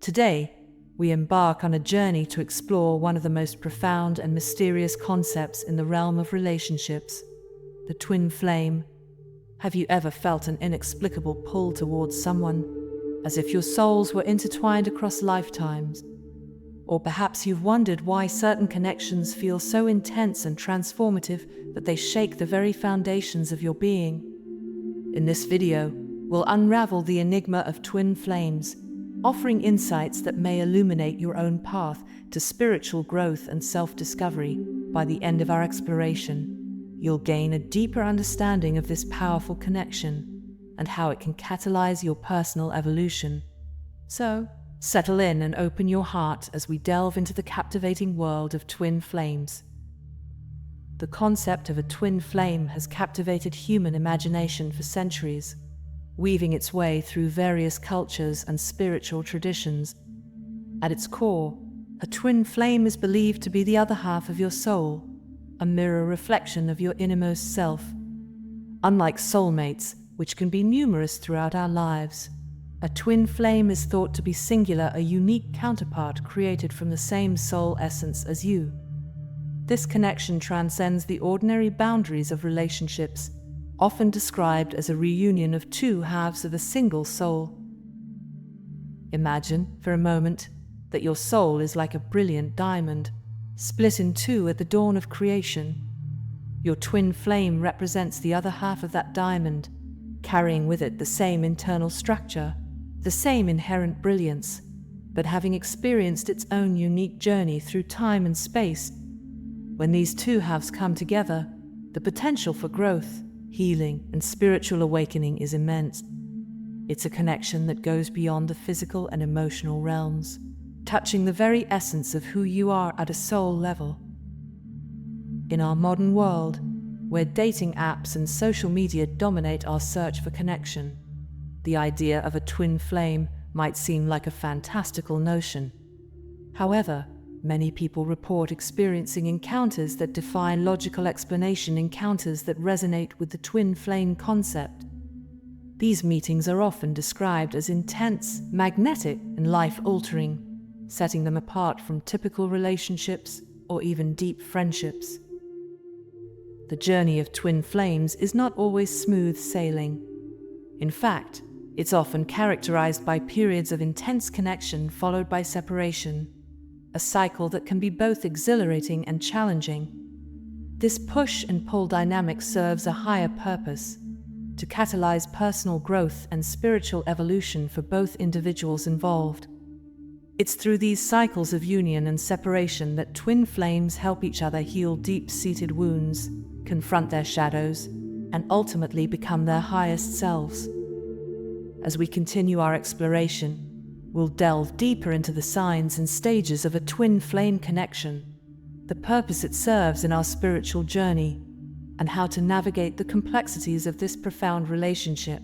Today, we embark on a journey to explore one of the most profound and mysterious concepts in the realm of relationships, the twin flame. Have you ever felt an inexplicable pull towards someone, as if your souls were intertwined across lifetimes? Or perhaps you've wondered why certain connections feel so intense and transformative that they shake the very foundations of your being. In this video, we'll unravel the enigma of twin flames, offering insights that may illuminate your own path to spiritual growth and self-discovery. By the end of our exploration, you'll gain a deeper understanding of this powerful connection and how it can catalyze your personal evolution. So, settle in and open your heart as we delve into the captivating world of twin flames. The concept of a twin flame has captivated human imagination for centuries, weaving its way through various cultures and spiritual traditions. At its core, a twin flame is believed to be the other half of your soul, a mirror reflection of your innermost self. Unlike soulmates, which can be numerous throughout our lives, a twin flame is thought to be singular, a unique counterpart created from the same soul essence as you. This connection transcends the ordinary boundaries of relationships, often described as a reunion of two halves of a single soul. Imagine, for a moment, that your soul is like a brilliant diamond, split in two at the dawn of creation. Your twin flame represents the other half of that diamond, carrying with it the same internal structure, the same inherent brilliance, but having experienced its own unique journey through time and space. When these two halves come together, the potential for growth, healing, and spiritual awakening is immense. It's a connection that goes beyond the physical and emotional realms, touching the very essence of who you are at a soul level. In our modern world, where dating apps and social media dominate our search for connection, the idea of a twin flame might seem like a fantastical notion. However, many people report experiencing encounters that defy logical explanation, encounters that resonate with the twin flame concept. These meetings are often described as intense, magnetic, and life-altering, setting them apart from typical relationships or even deep friendships. The journey of twin flames is not always smooth sailing. In fact, it's often characterized by periods of intense connection followed by separation, a cycle that can be both exhilarating and challenging. This push and pull dynamic serves a higher purpose: to catalyze personal growth and spiritual evolution for both individuals involved. It's through these cycles of union and separation that twin flames help each other heal deep-seated wounds, confront their shadows, and ultimately become their highest selves. As we continue our exploration, we'll delve deeper into the signs and stages of a twin flame connection, the purpose it serves in our spiritual journey, and how to navigate the complexities of this profound relationship.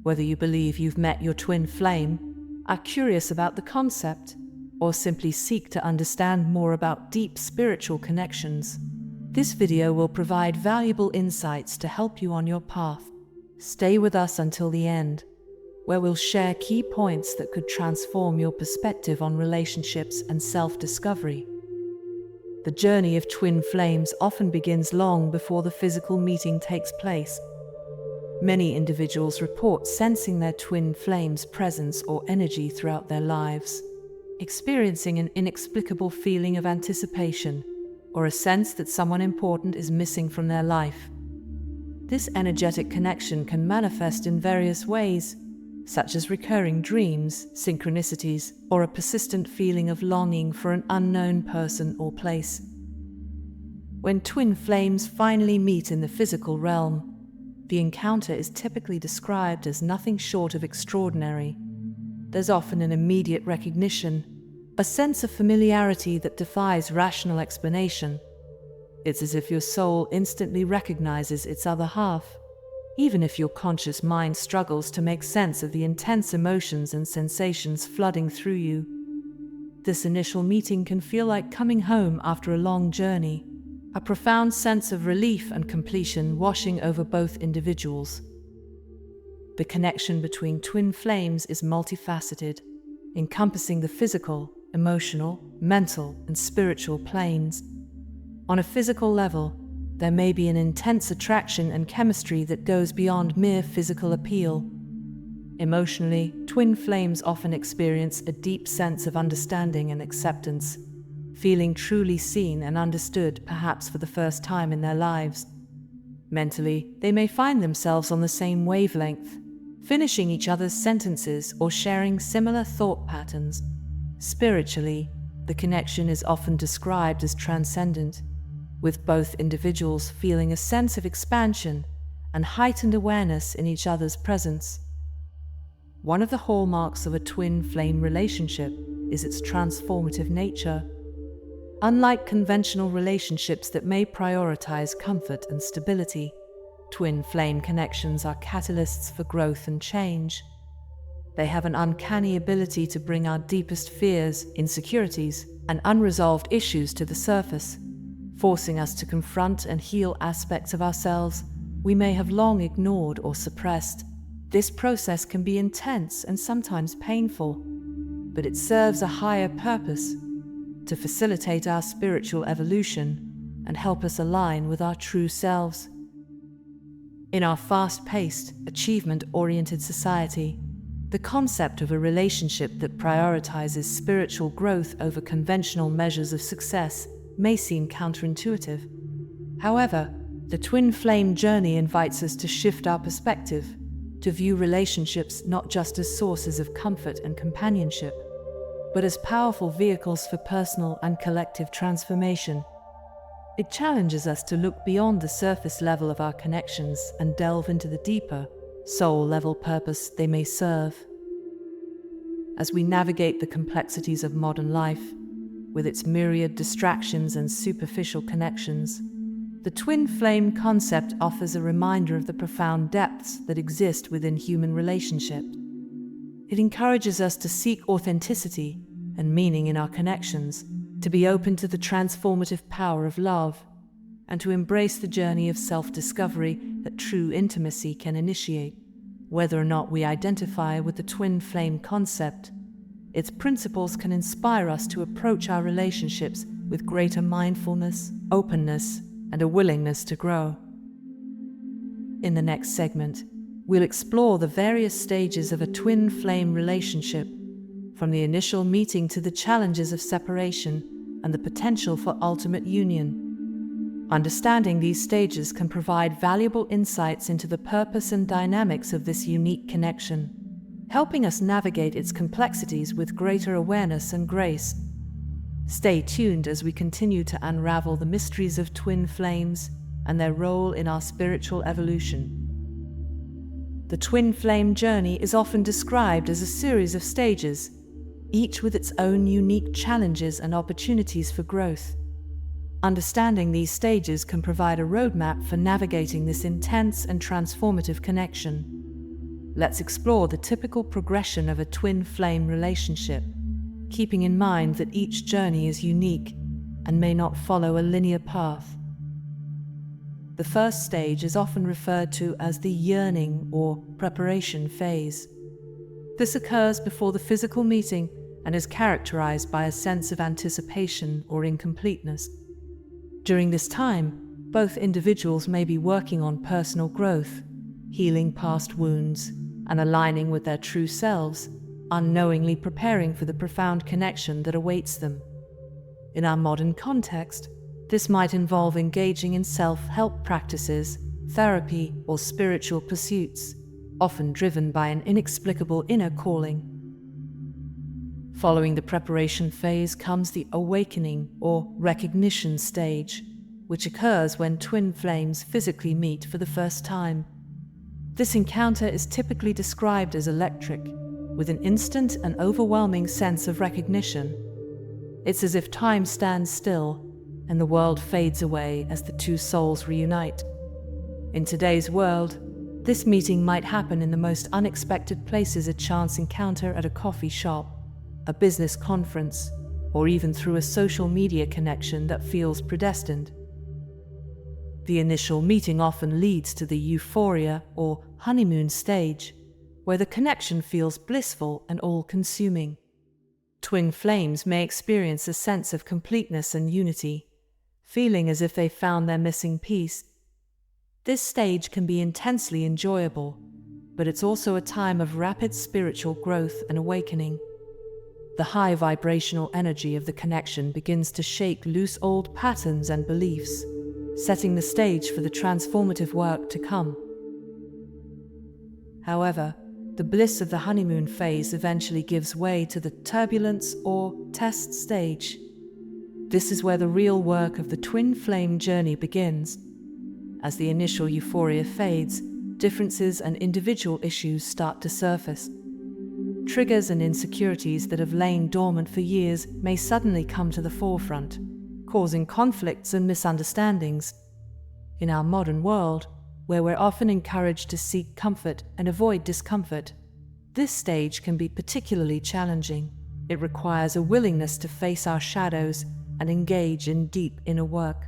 Whether you believe you've met your twin flame, are curious about the concept, or simply seek to understand more about deep spiritual connections, this video will provide valuable insights to help you on your path. Stay with us until the end, where we'll share key points that could transform your perspective on relationships and self-discovery. The journey of twin flames often begins long before the physical meeting takes place. Many individuals report sensing their twin flame's presence or energy throughout their lives, experiencing an inexplicable feeling of anticipation or a sense that someone important is missing from their life. This energetic connection can manifest in various ways, such as recurring dreams, synchronicities, or a persistent feeling of longing for an unknown person or place. When twin flames finally meet in the physical realm, the encounter is typically described as nothing short of extraordinary. There's often an immediate recognition, a sense of familiarity that defies rational explanation. It's as if your soul instantly recognizes its other half, even if your conscious mind struggles to make sense of the intense emotions and sensations flooding through you. This initial meeting can feel like coming home after a long journey, a profound sense of relief and completion washing over both individuals. The connection between twin flames is multifaceted. encompassing the physical, emotional, mental, and spiritual planes. On a physical level, there may be an intense attraction and chemistry that goes beyond mere physical appeal. Emotionally, twin flames often experience a deep sense of understanding and acceptance, feeling truly seen and understood, perhaps for the first time in their lives. Mentally, they may find themselves on the same wavelength, finishing each other's sentences or sharing similar thought patterns. Spiritually, the connection is often described as transcendent, with both individuals feeling a sense of expansion and heightened awareness in each other's presence. One of the hallmarks of a twin flame relationship is its transformative nature. Unlike conventional relationships that may prioritize comfort and stability, twin flame connections are catalysts for growth and change. They have an uncanny ability to bring our deepest fears, insecurities, and unresolved issues to the surface, forcing us to confront and heal aspects of ourselves we may have long ignored or suppressed. This process can be intense and sometimes painful, but it serves a higher purpose: to facilitate our spiritual evolution and help us align with our true selves. In our fast-paced, achievement-oriented society, the concept of a relationship that prioritizes spiritual growth over conventional measures of success may seem counterintuitive. However, the twin flame journey invites us to shift our perspective, to view relationships not just as sources of comfort and companionship, but as powerful vehicles for personal and collective transformation. It challenges us to look beyond the surface level of our connections and delve into the deeper, soul-level purpose they may serve. As we navigate the complexities of modern life, with its myriad distractions and superficial connections, the twin flame concept offers a reminder of the profound depths that exist within human relationships. It encourages us to seek authenticity and meaning in our connections, to be open to the transformative power of love, and to embrace the journey of self-discovery that true intimacy can initiate. Whether or not we identify with the twin flame concept, its principles can inspire us to approach our relationships with greater mindfulness, openness, and a willingness to grow. In the next segment, we'll explore the various stages of a twin flame relationship, from the initial meeting to the challenges of separation and the potential for ultimate union. Understanding these stages can provide valuable insights into the purpose and dynamics of this unique connection, helping us navigate its complexities with greater awareness and grace. Stay tuned as we continue to unravel the mysteries of twin flames and their role in our spiritual evolution. The twin flame journey is often described as a series of stages, each with its own unique challenges and opportunities for growth. Understanding these stages can provide a roadmap for navigating this intense and transformative connection. Let's explore the typical progression of a twin flame relationship, keeping in mind that each journey is unique and may not follow a linear path. The first stage is often referred to as the yearning or preparation phase. This occurs before the physical meeting and is characterized by a sense of anticipation or incompleteness. During this time, both individuals may be working on personal growth, healing past wounds, and aligning with their true selves, unknowingly preparing for the profound connection that awaits them. In our modern context, this might involve engaging in self-help practices, therapy, or spiritual pursuits, often driven by an inexplicable inner calling. Following the preparation phase comes the awakening or recognition stage, which occurs when twin flames physically meet for the first time. This encounter is typically described as electric, with an instant and overwhelming sense of recognition. It's as if time stands still and the world fades away as the two souls reunite. In today's world, this meeting might happen in the most unexpected places: a chance encounter at a coffee shop, a business conference, or even through a social media connection that feels predestined. The initial meeting often leads to the euphoria or honeymoon stage, where the connection feels blissful and all-consuming. Twin flames may experience a sense of completeness and unity, feeling as if they found their missing piece. This stage can be intensely enjoyable, but it's also a time of rapid spiritual growth and awakening. The high vibrational energy of the connection begins to shake loose old patterns and beliefs, setting the stage for the transformative work to come. However, the bliss of the honeymoon phase eventually gives way to the turbulence or test stage. This is where the real work of the twin flame journey begins. As the initial euphoria fades, differences and individual issues start to surface. Triggers and insecurities that have lain dormant for years may suddenly come to the forefront, causing conflicts and misunderstandings. In our modern world, where we're often encouraged to seek comfort and avoid discomfort, this stage can be particularly challenging. It requires a willingness to face our shadows and engage in deep inner work.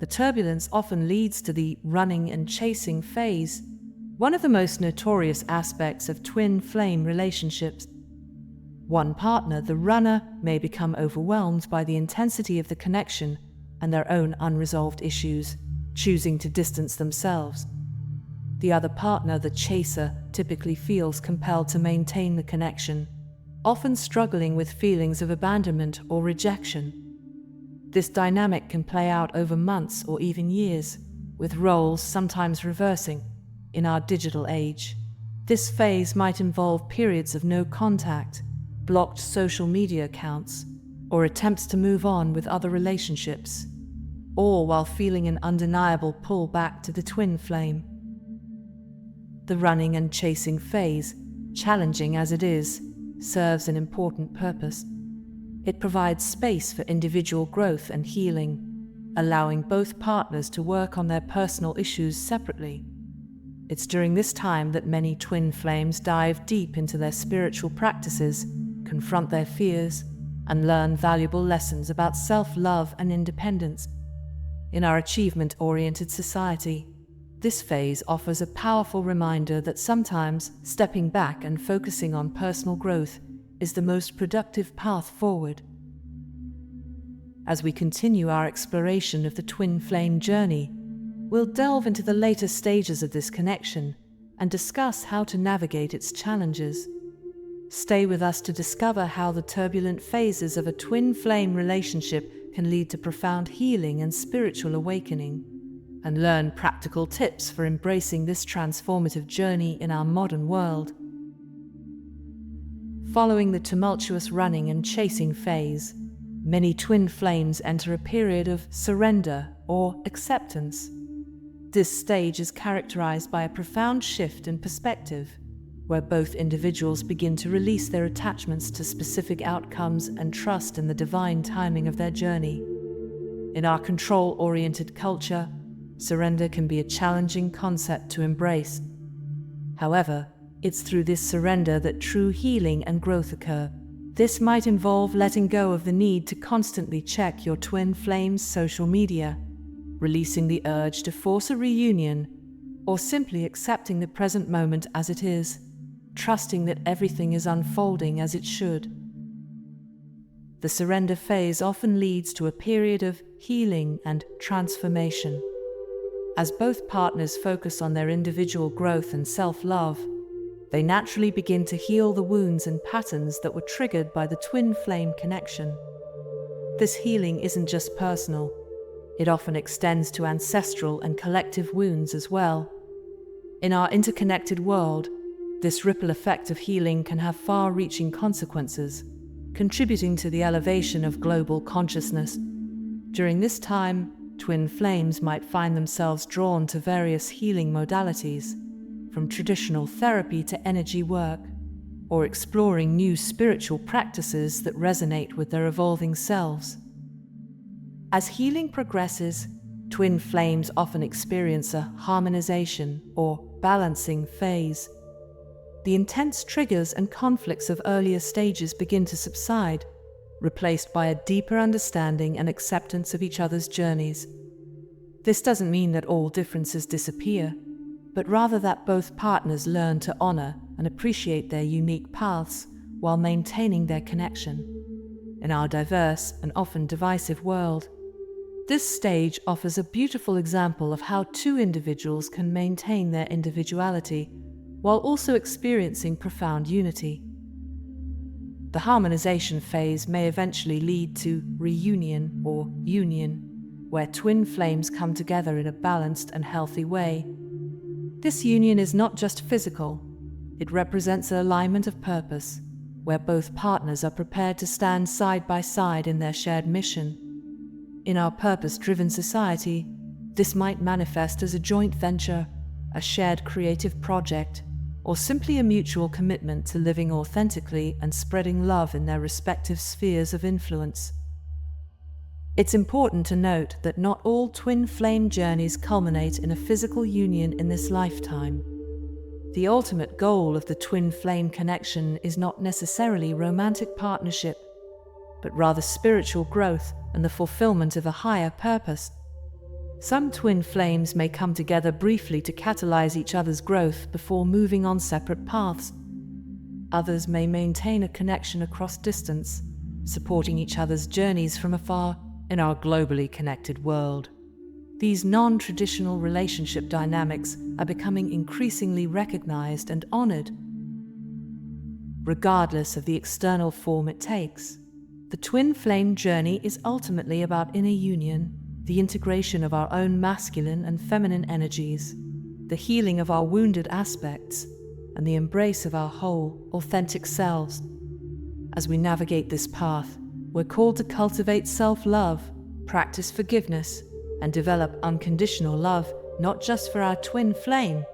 The turbulence often leads to the running and chasing phase, one of the most notorious aspects of twin flame relationships. One partner, the runner, may become overwhelmed by the intensity of the connection and their own unresolved issues, choosing to distance themselves. The other partner, the chaser, typically feels compelled to maintain the connection, often struggling with feelings of abandonment or rejection. This dynamic can play out over months or even years, with roles sometimes reversing. In our digital age, this phase might involve periods of no contact, blocked social media accounts, or attempts to move on with other relationships, all while feeling an undeniable pull back to the twin flame. The running and chasing phase, challenging as it is, serves an important purpose. It provides space for individual growth and healing, allowing both partners to work on their personal issues separately. It's during this time that many twin flames dive deep into their spiritual practices, confront their fears, and learn valuable lessons about self-love and independence. In our achievement-oriented society, this phase offers a powerful reminder that sometimes stepping back and focusing on personal growth is the most productive path forward. As we continue our exploration of the twin flame journey, we'll delve into the later stages of this connection and discuss how to navigate its challenges. Stay with us to discover how the turbulent phases of a twin flame relationship can lead to profound healing and spiritual awakening, and learn practical tips for embracing this transformative journey in our modern world. Following the tumultuous running and chasing phase, many twin flames enter a period of surrender or acceptance. This stage is characterized by a profound shift in perspective, where both individuals begin to release their attachments to specific outcomes and trust in the divine timing of their journey. In our control-oriented culture, surrender can be a challenging concept to embrace. However, it's through this surrender that true healing and growth occur. This might involve letting go of the need to constantly check your twin flame's social media, releasing the urge to force a reunion, or simply accepting the present moment as it is, trusting that everything is unfolding as it should. The surrender phase often leads to a period of healing and transformation. As both partners focus on their individual growth and self-love, they naturally begin to heal the wounds and patterns that were triggered by the twin flame connection. This healing isn't just personal. It often extends to ancestral and collective wounds as well. In our interconnected world, this ripple effect of healing can have far-reaching consequences, contributing to the elevation of global consciousness. During this time, twin flames might find themselves drawn to various healing modalities, from traditional therapy to energy work, or exploring new spiritual practices that resonate with their evolving selves. As healing progresses, twin flames often experience a harmonization or balancing phase. The intense triggers and conflicts of earlier stages begin to subside, replaced by a deeper understanding and acceptance of each other's journeys. This doesn't mean that all differences disappear, but rather that both partners learn to honor and appreciate their unique paths while maintaining their connection. In our diverse and often divisive world, this stage offers a beautiful example of how two individuals can maintain their individuality while also experiencing profound unity. The harmonization phase may eventually lead to reunion or union, where twin flames come together in a balanced and healthy way. This union is not just physical, it represents an alignment of purpose, where both partners are prepared to stand side by side in their shared mission. In our purpose-driven society, this might manifest as a joint venture, a shared creative project, or simply a mutual commitment to living authentically and spreading love in their respective spheres of influence. It's important to note that not all twin flame journeys culminate in a physical union in this lifetime. The ultimate goal of the twin flame connection is not necessarily romantic partnership, but rather spiritual growth and the fulfillment of a higher purpose. Some twin flames may come together briefly to catalyze each other's growth before moving on separate paths. Others may maintain a connection across distance, supporting each other's journeys from afar in our globally connected world. These non-traditional relationship dynamics are becoming increasingly recognized and honored. Regardless of the external form it takes, the twin flame journey is ultimately about inner union, the integration of our own masculine and feminine energies, the healing of our wounded aspects, and the embrace of our whole, authentic selves. As we navigate this path, we're called to cultivate self-love, practice forgiveness, and develop unconditional love, not just for our twin flame,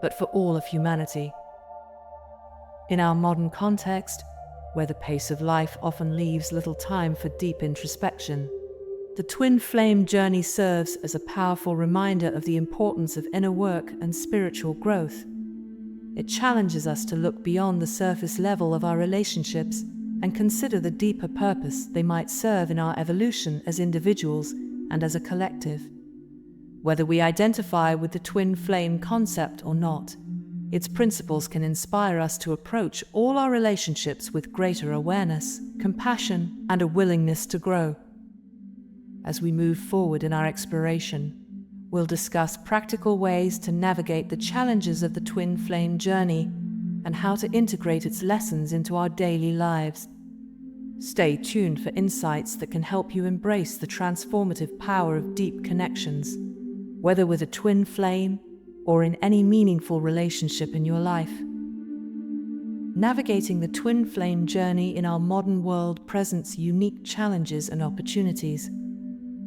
but for all of humanity. In our modern context, where the pace of life often leaves little time for deep introspection, the twin flame journey serves as a powerful reminder of the importance of inner work and spiritual growth. It challenges us to look beyond the surface level of our relationships and consider the deeper purpose they might serve in our evolution as individuals and as a collective. Whether we identify with the twin flame concept or not, its principles can inspire us to approach all our relationships with greater awareness, compassion, and a willingness to grow. As we move forward in our exploration, we'll discuss practical ways to navigate the challenges of the twin flame journey and how to integrate its lessons into our daily lives. Stay tuned for insights that can help you embrace the transformative power of deep connections, whether with a twin flame or in any meaningful relationship in your life. Navigating the twin flame journey in our modern world presents unique challenges and opportunities.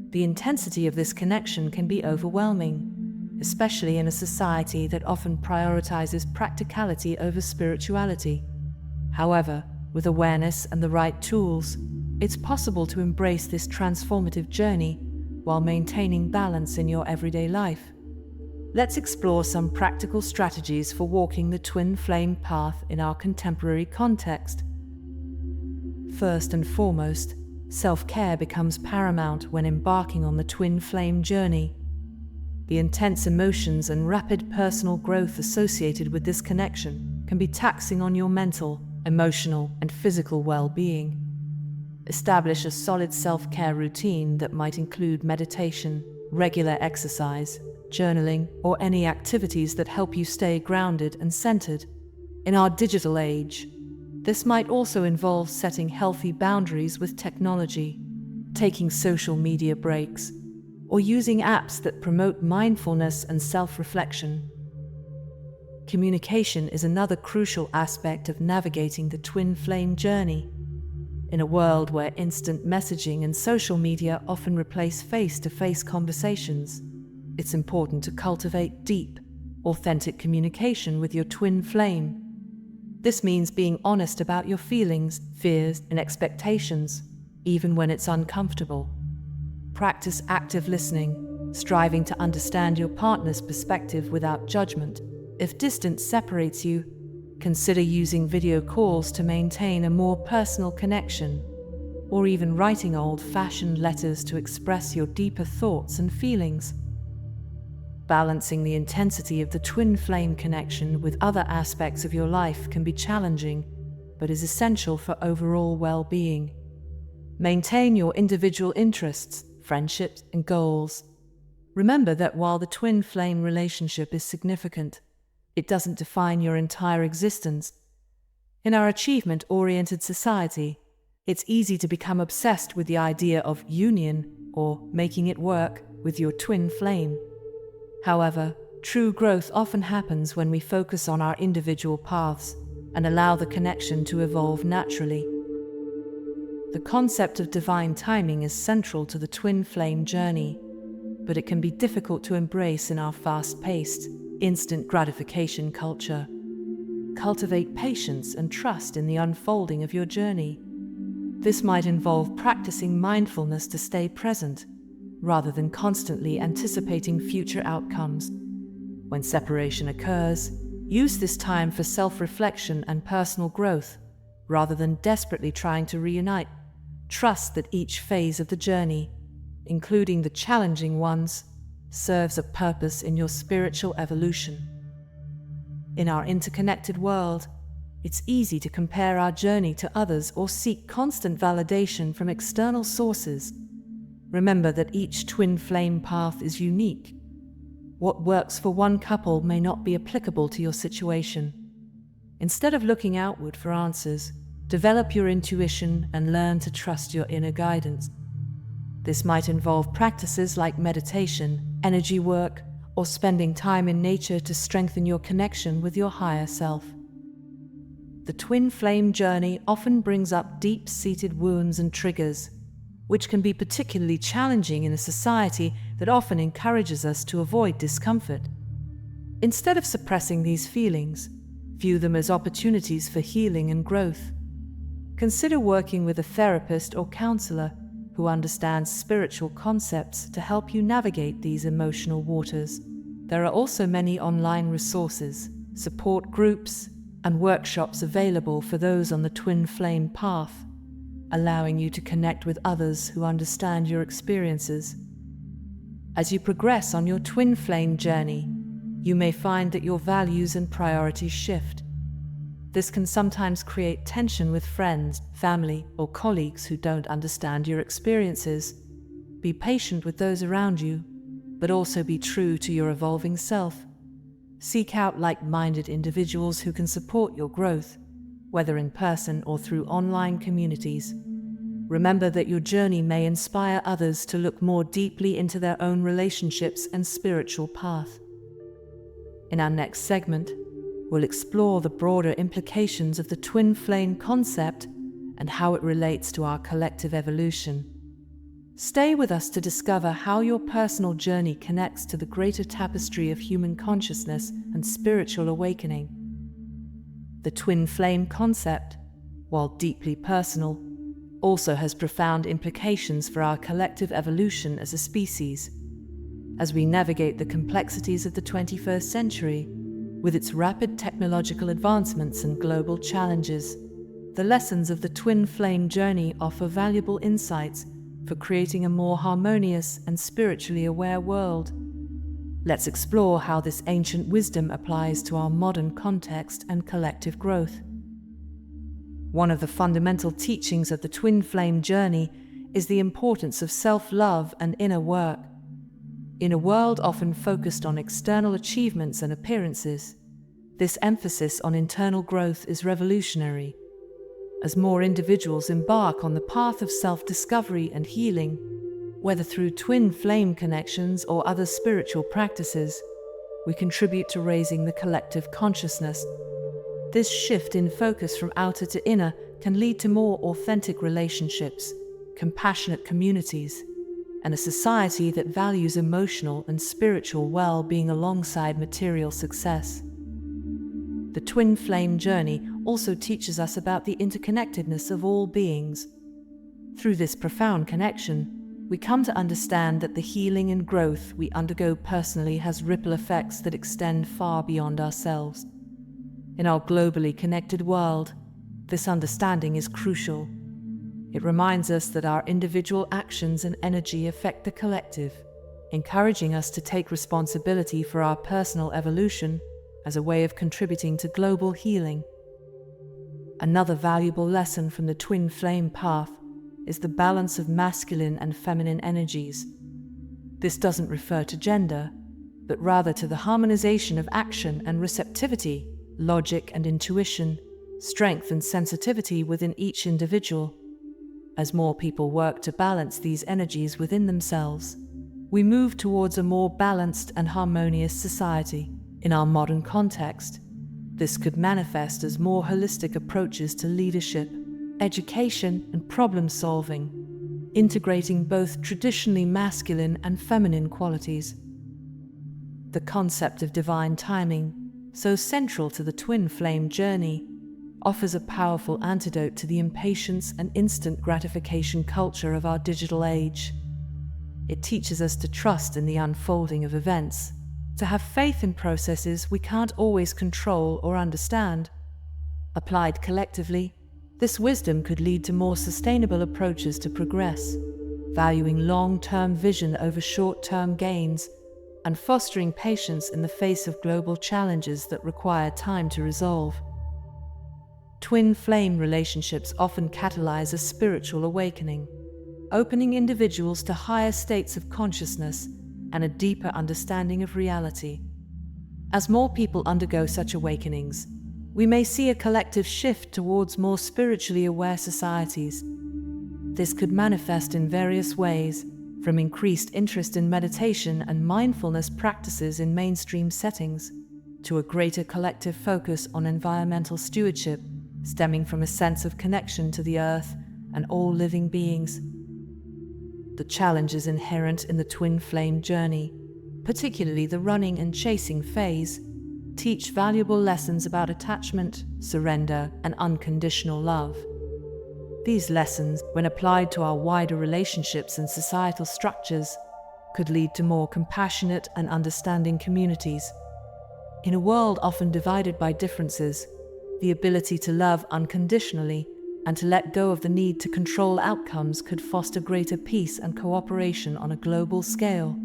The intensity of this connection can be overwhelming, especially in a society that often prioritizes practicality over spirituality. However, with awareness and the right tools, it's possible to embrace this transformative journey while maintaining balance in your everyday life. Let's explore some practical strategies for walking the twin flame path in our contemporary context. First and foremost, self-care becomes paramount when embarking on the twin flame journey. The intense emotions and rapid personal growth associated with this connection can be taxing on your mental, emotional, and physical well-being. Establish a solid self-care routine that might include meditation, regular exercise, journaling, or any activities that help you stay grounded and centered. In our digital age, this might also involve setting healthy boundaries with technology, taking social media breaks, or using apps that promote mindfulness and self-reflection. Communication is another crucial aspect of navigating the twin flame journey. In a world where instant messaging and social media often replace face-to-face conversations, it's important to cultivate deep, authentic communication with your twin flame. This means being honest about your feelings, fears, and expectations, even when it's uncomfortable. Practice active listening, striving to understand your partner's perspective without judgment. If distance separates you, consider using video calls to maintain a more personal connection, or even writing old-fashioned letters to express your deeper thoughts and feelings. Balancing the intensity of the twin flame connection with other aspects of your life can be challenging, but is essential for overall well-being. Maintain your individual interests, friendships, and goals. Remember that while the twin flame relationship is significant, it doesn't define your entire existence. In our achievement-oriented society, it's easy to become obsessed with the idea of union or making it work with your twin flame. However, true growth often happens when we focus on our individual paths and allow the connection to evolve naturally. The concept of divine timing is central to the twin flame journey, but it can be difficult to embrace in our fast-paced, instant gratification culture. Cultivate patience and trust in the unfolding of your journey. This might involve practicing mindfulness to stay present, rather than constantly anticipating future outcomes. When separation occurs, use this time for self-reflection and personal growth, rather than desperately trying to reunite. Trust that each phase of the journey, including the challenging ones, serves a purpose in your spiritual evolution. In our interconnected world, it's easy to compare our journey to others or seek constant validation from external sources. Remember that each twin flame path is unique. What works for one couple may not be applicable to your situation. Instead of looking outward for answers, develop your intuition and learn to trust your inner guidance. This might involve practices like meditation, energy work, or spending time in nature to strengthen your connection with your higher self. The twin flame journey often brings up deep-seated wounds and triggers, which can be particularly challenging in a society that often encourages us to avoid discomfort. Instead of suppressing these feelings, view them as opportunities for healing and growth. Consider working with a therapist or counselor who understands spiritual concepts to help you navigate these emotional waters. There are also many online resources, support groups, and workshops available for those on the twin flame path, allowing you to connect with others who understand your experiences. As you progress on your twin flame journey, you may find that your values and priorities shift. This can sometimes create tension with friends, family, or colleagues who don't understand your experiences. Be patient with those around you, but also be true to your evolving self. Seek out like-minded individuals who can support your growth, whether in person or through online communities. Remember that your journey may inspire others to look more deeply into their own relationships and spiritual path. In our next segment, we'll explore the broader implications of the twin flame concept and how it relates to our collective evolution. Stay with us to discover how your personal journey connects to the greater tapestry of human consciousness and spiritual awakening. The twin flame concept, while deeply personal, also has profound implications for our collective evolution as a species. As we navigate the complexities of the 21st century, with its rapid technological advancements and global challenges, the lessons of the twin flame journey offer valuable insights for creating a more harmonious and spiritually aware world. Let's explore how this ancient wisdom applies to our modern context and collective growth. One of the fundamental teachings of the twin flame journey is the importance of self-love and inner work. In a world often focused on external achievements and appearances, this emphasis on internal growth is revolutionary. As more individuals embark on the path of self-discovery and healing, whether through twin flame connections or other spiritual practices, we contribute to raising the collective consciousness. This shift in focus from outer to inner can lead to more authentic relationships, compassionate communities, and a society that values emotional and spiritual well-being alongside material success. The twin flame journey also teaches us about the interconnectedness of all beings. Through this profound connection, we come to understand that the healing and growth we undergo personally has ripple effects that extend far beyond ourselves. In our globally connected world, this understanding is crucial. It reminds us that our individual actions and energy affect the collective, encouraging us to take responsibility for our personal evolution as a way of contributing to global healing. Another valuable lesson from the twin flame path is the balance of masculine and feminine energies. This doesn't refer to gender, but rather to the harmonization of action and receptivity, logic and intuition, strength and sensitivity within each individual. As more people work to balance these energies within themselves, we move towards a more balanced and harmonious society. In our modern context, this could manifest as more holistic approaches to leadership, education, and problem-solving, integrating both traditionally masculine and feminine qualities. The concept of divine timing, so central to the twin flame journey, offers a powerful antidote to the impatience and instant gratification culture of our digital age. It teaches us to trust in the unfolding of events, to have faith in processes we can't always control or understand. Applied collectively, this wisdom could lead to more sustainable approaches to progress, valuing long-term vision over short-term gains, and fostering patience in the face of global challenges that require time to resolve. Twin flame relationships often catalyze a spiritual awakening, opening individuals to higher states of consciousness and a deeper understanding of reality. As more people undergo such awakenings, we may see a collective shift towards more spiritually aware societies. This could manifest in various ways, from increased interest in meditation and mindfulness practices in mainstream settings, to a greater collective focus on environmental stewardship, stemming from a sense of connection to the earth and all living beings. The challenges inherent in the twin flame journey, particularly the running and chasing phase, teach valuable lessons about attachment, surrender, and unconditional love. These lessons, when applied to our wider relationships and societal structures, could lead to more compassionate and understanding communities. In a world often divided by differences, the ability to love unconditionally and to let go of the need to control outcomes could foster greater peace and cooperation on a global scale.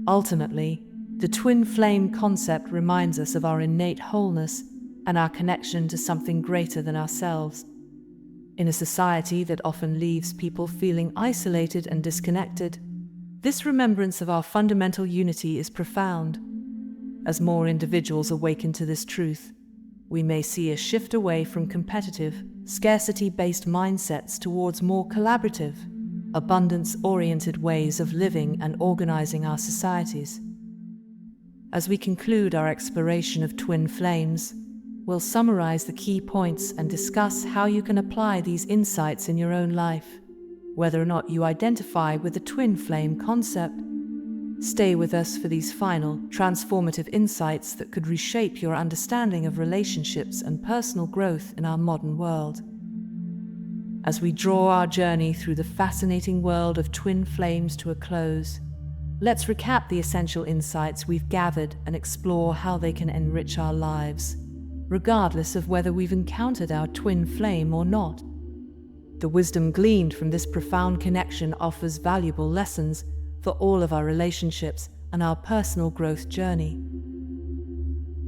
Ultimately, the twin flame concept reminds us of our innate wholeness and our connection to something greater than ourselves. In a society that often leaves people feeling isolated and disconnected, this remembrance of our fundamental unity is profound. As more individuals awaken to this truth, we may see a shift away from competitive, scarcity-based mindsets towards more collaborative, abundance-oriented ways of living and organizing our societies. As we conclude our exploration of twin flames, we'll summarize the key points and discuss how you can apply these insights in your own life, whether or not you identify with the twin flame concept. Stay with us for these final, transformative insights that could reshape your understanding of relationships and personal growth in our modern world. As we draw our journey through the fascinating world of twin flames to a close, let's recap the essential insights we've gathered and explore how they can enrich our lives, regardless of whether we've encountered our twin flame or not. The wisdom gleaned from this profound connection offers valuable lessons for all of our relationships and our personal growth journey.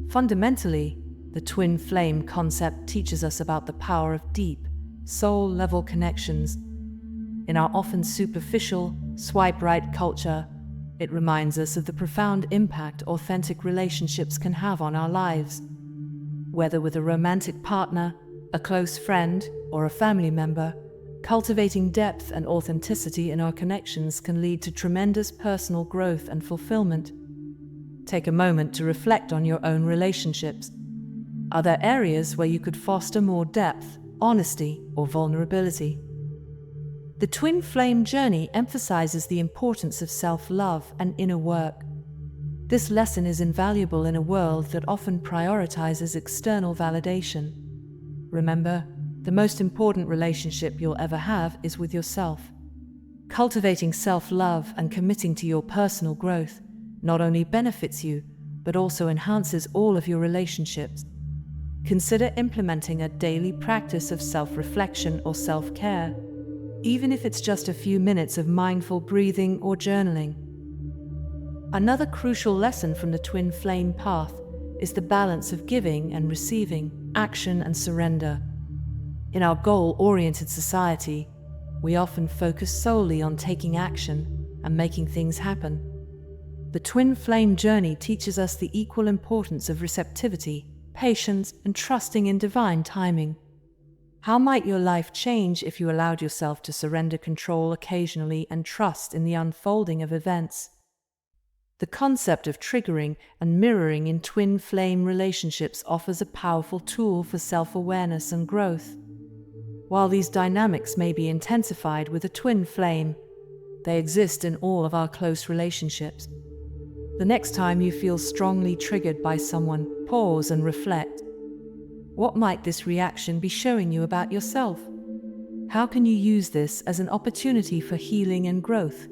Fundamentally, the twin flame concept teaches us about the power of deep, soul-level connections. In our often superficial, swipe-right culture, it reminds us of the profound impact authentic relationships can have on our lives. Whether with a romantic partner, a close friend, or a family member, cultivating depth and authenticity in our connections can lead to tremendous personal growth and fulfillment. Take a moment to reflect on your own relationships. Are there areas where you could foster more depth, honesty, or vulnerability? The twin flame journey emphasizes the importance of self-love and inner work. This lesson is invaluable in a world that often prioritizes external validation. Remember, the most important relationship you'll ever have is with yourself. Cultivating self-love and committing to your personal growth not only benefits you, but also enhances all of your relationships. Consider implementing a daily practice of self-reflection or self-care, even if it's just a few minutes of mindful breathing or journaling. Another crucial lesson from the twin flame path is the balance of giving and receiving. action, and surrender. In our goal-oriented society, we often focus solely on taking action and making things happen. The twin flame journey teaches us the equal importance of receptivity, patience, and trusting in divine timing. How might your life change if you allowed yourself to surrender control occasionally and trust in the unfolding of events? The concept of triggering and mirroring in twin flame relationships offers a powerful tool for self-awareness and growth. While these dynamics may be intensified with a twin flame, they exist in all of our close relationships. The next time you feel strongly triggered by someone, pause and reflect. What might this reaction be showing you about yourself? How can you use this as an opportunity for healing and growth?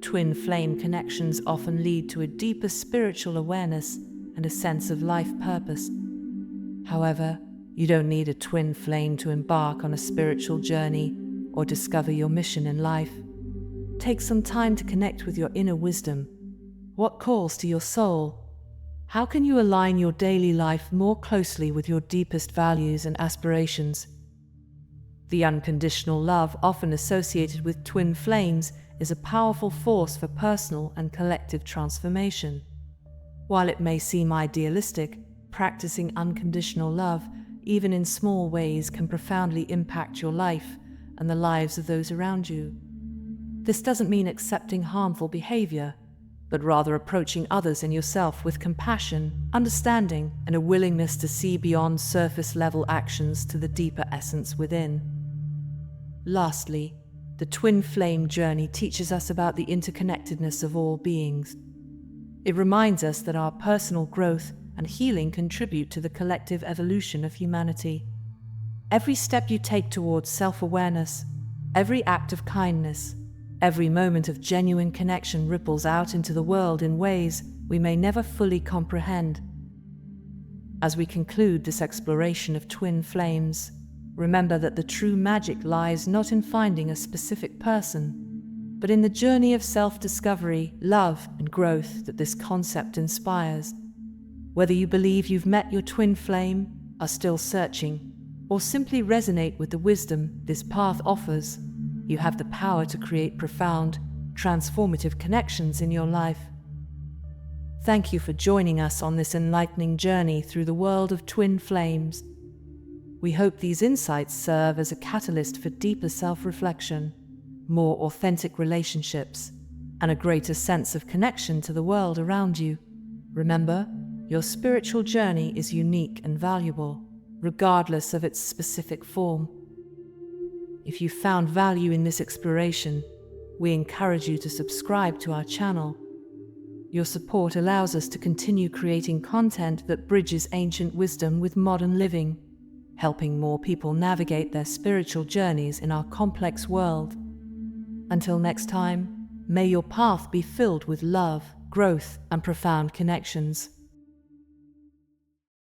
Twin flame connections often lead to a deeper spiritual awareness and a sense of life purpose. However, you don't need a twin flame to embark on a spiritual journey or discover your mission in life. Take some time to connect with your inner wisdom. What calls to your soul? How can you align your daily life more closely with your deepest values and aspirations? The unconditional love often associated with twin flames is a powerful force for personal and collective transformation. While it may seem idealistic, practicing unconditional love, even in small ways, can profoundly impact your life and the lives of those around you. This doesn't mean accepting harmful behavior, but rather approaching others and yourself with compassion, understanding, and a willingness to see beyond surface-level actions to the deeper essence within. Lastly, the twin flame journey teaches us about the interconnectedness of all beings. It reminds us that our personal growth and healing contribute to the collective evolution of humanity. Every step you take towards self-awareness, every act of kindness, every moment of genuine connection ripples out into the world in ways we may never fully comprehend. As we conclude this exploration of twin flames, remember that the true magic lies not in finding a specific person, but in the journey of self-discovery, love, and growth that this concept inspires. Whether you believe you've met your twin flame, are still searching, or simply resonate with the wisdom this path offers, you have the power to create profound, transformative connections in your life. Thank you for joining us on this enlightening journey through the world of twin flames. We hope these insights serve as a catalyst for deeper self-reflection, more authentic relationships, and a greater sense of connection to the world around you. Remember, your spiritual journey is unique and valuable, regardless of its specific form. If you found value in this exploration, we encourage you to subscribe to our channel. Your support allows us to continue creating content that bridges ancient wisdom with modern living, helping more people navigate their spiritual journeys in our complex world. Until next time, may your path be filled with love, growth, and profound connections.